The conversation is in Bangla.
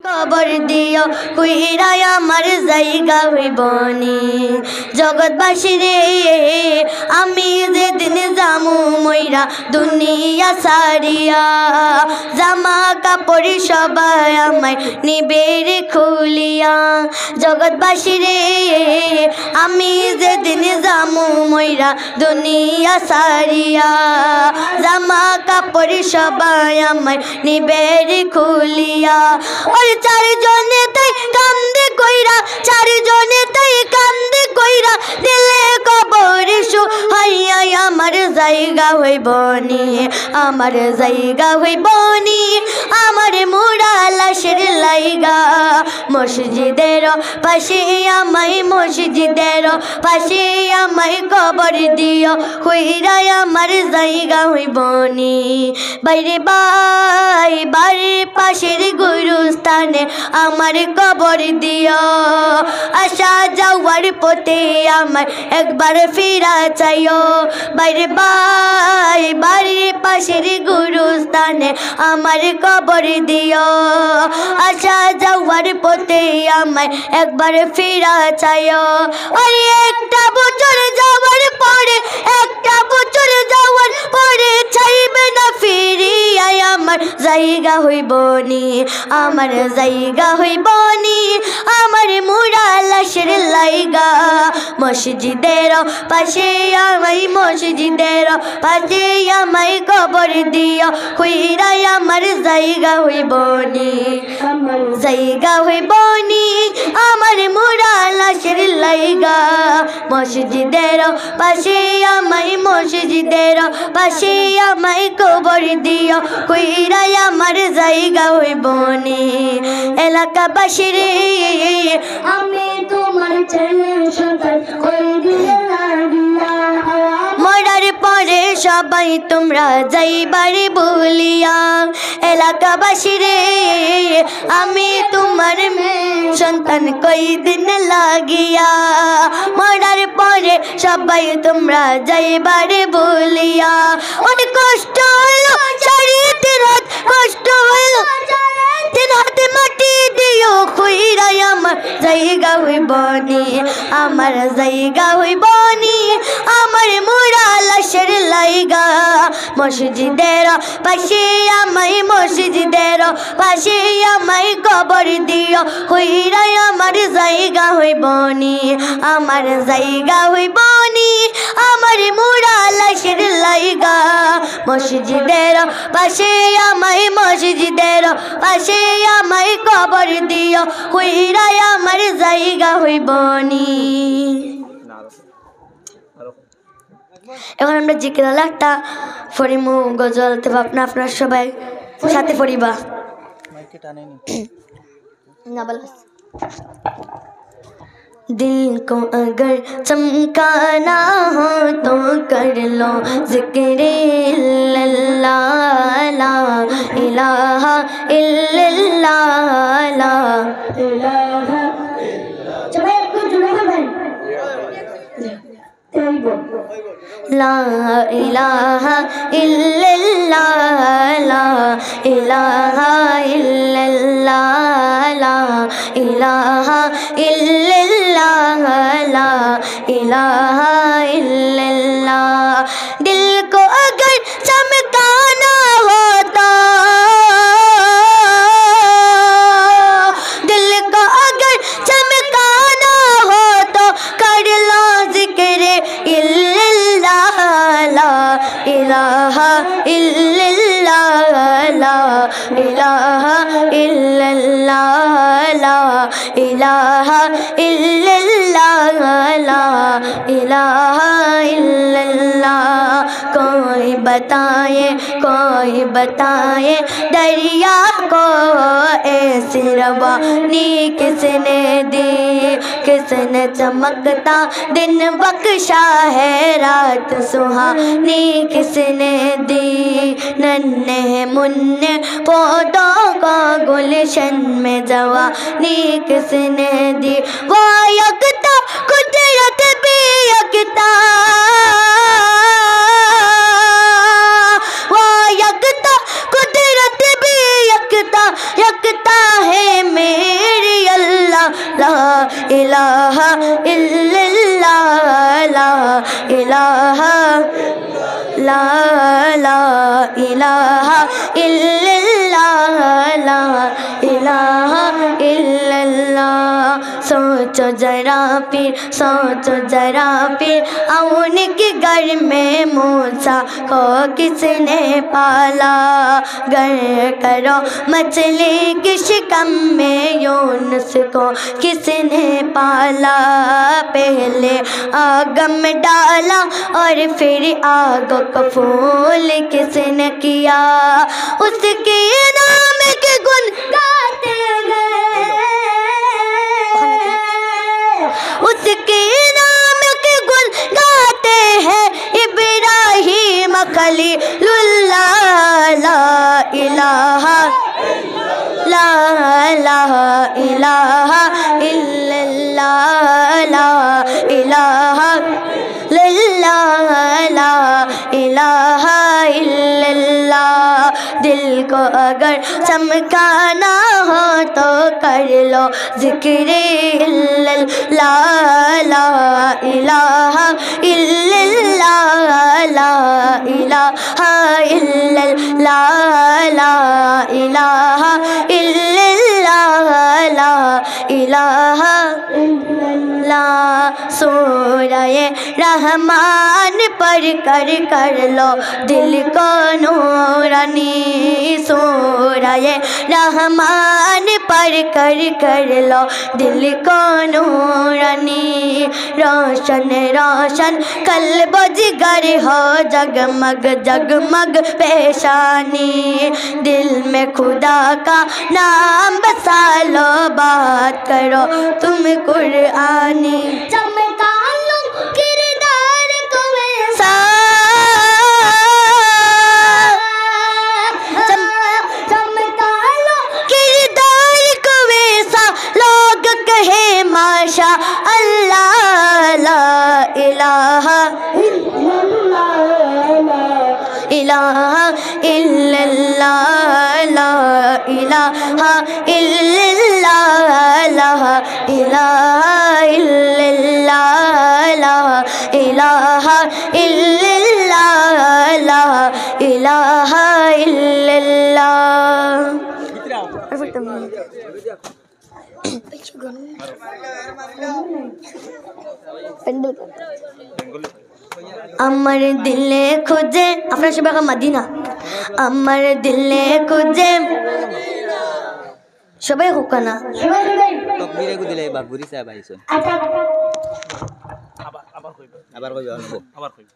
খবর দিও কইরা আমার জায়গা হইবনি জগৎবাসী রে আমি যেদিন যামু মইরা দুনিয়া সারিয়া জামা কাপড় সবাই আমায় নিবে রে খুলিয়া জগৎবাসী রে আমি যেদিন যামু মইরা দুনিয়া সারিয়া জামা কাপড় সবাই আমায় নিবে রে খুলিয়া চারজনে তাই কান্দে কইরা চারজনে তাই কান্দে কইরা দিলে কবর হাইয়া আমার জায়গা হইবনি আমার জায়গা হইবনি আমার মুড়া লাশের লাইগা মসজিদের পাশে আমায় মসজিদের পাশে আমায় কবর দিও কইরা আমার জায়গা হইবনি বাইরে বাই বাড়ির পাশের গুরুস্থানে আমার কবর দিও আসা যাওয়ার পথে আমার একবার ফিরা চাইও বাইরে বাই বাড়ির পাশের গুরুস্থানে আমার কবর দিও আসা যাওয়ার পথে আমার একবার ফিরা চাইও আরে একটা বছর যাওয়ার পরে একটা বছর যাওয়ার পরে চাইবে না ফিরিয়া আমার জায়গা হইবনি আমার জায়গা হইবনি আমার মুড়া লাশের লাইগা মসজিদের পাশে আমায় মসজিদের পাশে আমায় কবর দিও কইরা আমার জায়গা হইবনি আমার জায়গা হইবনি আমার মুড়া লাশের লাইগা মসজিদের পাশে আমায় মসজিদের পাশে আমায় কবর দিও কইরা আমার জায়গা হইবনি এলাকাবাসী রে আমি তোমার ছেলে সন্তান কই দিলে লাগিয়া মরার পরে সবাই তোমরা যাইবারে বলিয়া এলাকাবাসী রে আমি তোমার সন্তান কই দিন লাগিয়া মরার পরে সবাই তোমরা যাইবারে বলিয়া অনেক কষ্ট হলো চারিতে রাত কষ্ট হলো হাতে মাটি দিও কইরা আমার জায়গা হইবনি আমার জায়গা হইবনি আমার মুড়া লাশের লাইগা মসজিদের পাশে আমায় মসজিদের পাশে আমায় কবর দিও কইরা আমার জায়গা হইবনি আমার জায়গা হইবনি আমার মুড়া লাশের লাইগা মসজিদের পাশে আমায় মসজিদের পাশে আমায় কবর দিও কইরা আমার জায়গা হইবনি এখন আমরা জিকির একটা ফরিমু গজল তবে আপনারা সবাই সাথে পড়িবা না বল दिल को अगर चमकाना हो तो कर लो ज़िक्र इल्लल्लाह ला इलाहा इल्लल्लाह ला इलाहा चलो एक कुछ जुड़े हैं भाई ला इलाहा इल्लल्लाह ला इलाहा इल्लल्लाह ला इलाहा इल्लल्लाह ला इलाहा इल्लल्लाह दिल को अगर चमकाना हो तो दिल को अगर चमकाना हो तो कर लो ज़िक्र इल्लल्लाह ला इलाहा इल्लल्लाह ला इलाहा इल्लल्लाह ला इलाहा इल्लल्लाह ला इलाहा इल्लल्लाह कोई बताए दरिया को ऐसी रवानी किसने दी किसने चमकता दिन बख्शा है रात सुहानी किसने दी नन्हे मुन्ने पौधों को गुलशन में जवानी किसने दी वो यकता कुदरत भी यकता वो यकता कुदरत भी यकता यकता है ইলাহা ইল্লাল্লাহ লা ইলাহা লা ইলাহা ইল্লাল্লাহ লা ইলাহা ইল্লাল্লাহ सोचो जरा फिर आउन के घर में मूसा को किसने पाला गर करो मछली की शिकम में यूनुस को किसने पाला पहले आग में डाला और फिर आग को फूल किसने किया उसके नाम के गुण गाते हैं उसके नाम के गुण गाते हैं इब्राहिम खलीलुल्लाह ला इलाहा ला इलाहा इल्लल्लाह ला इलाहा ला इलाहा इल्लल्लाह दिल को अगर चमकाना हो तो कर लो जिक्र इल्लल्लाह ला इलाहा इल्लल्लाह ला इलाहा इल्लल्लाह ला इलाहा इल्लल्लाह ला इलाहा इल्लल्लाह सूरह रहमान पर कर लो दिल को नूरानी सूरह रहमान पर कर लो दिल को नूरानी रोशन रोशन कल्ब जिगर हो जगमग जगमग पेशानी दिल में खुदा का नाम बसा लो बात करो तुम कुरानी चमका लो किरदार को वैसा चमका लो किरदार को वैसा लोग कहे माशा अल्लाह ला इलाहा इलाहा इल्लल्लाह ला इलाहा इल्लल्लाह ला इलाहा इल्लल्लाह ला इलाहा इल्लल्लाह ला इलाहा इल्लल्लाह আমার দিলে খুঁজে আপনার সবাই মদিনা আমার দিলে খুঁজে সবাই হোক না তকবীরে কো দিলে বা ঘুরি সাহেব আইছো আবার কইবা আবার কইবা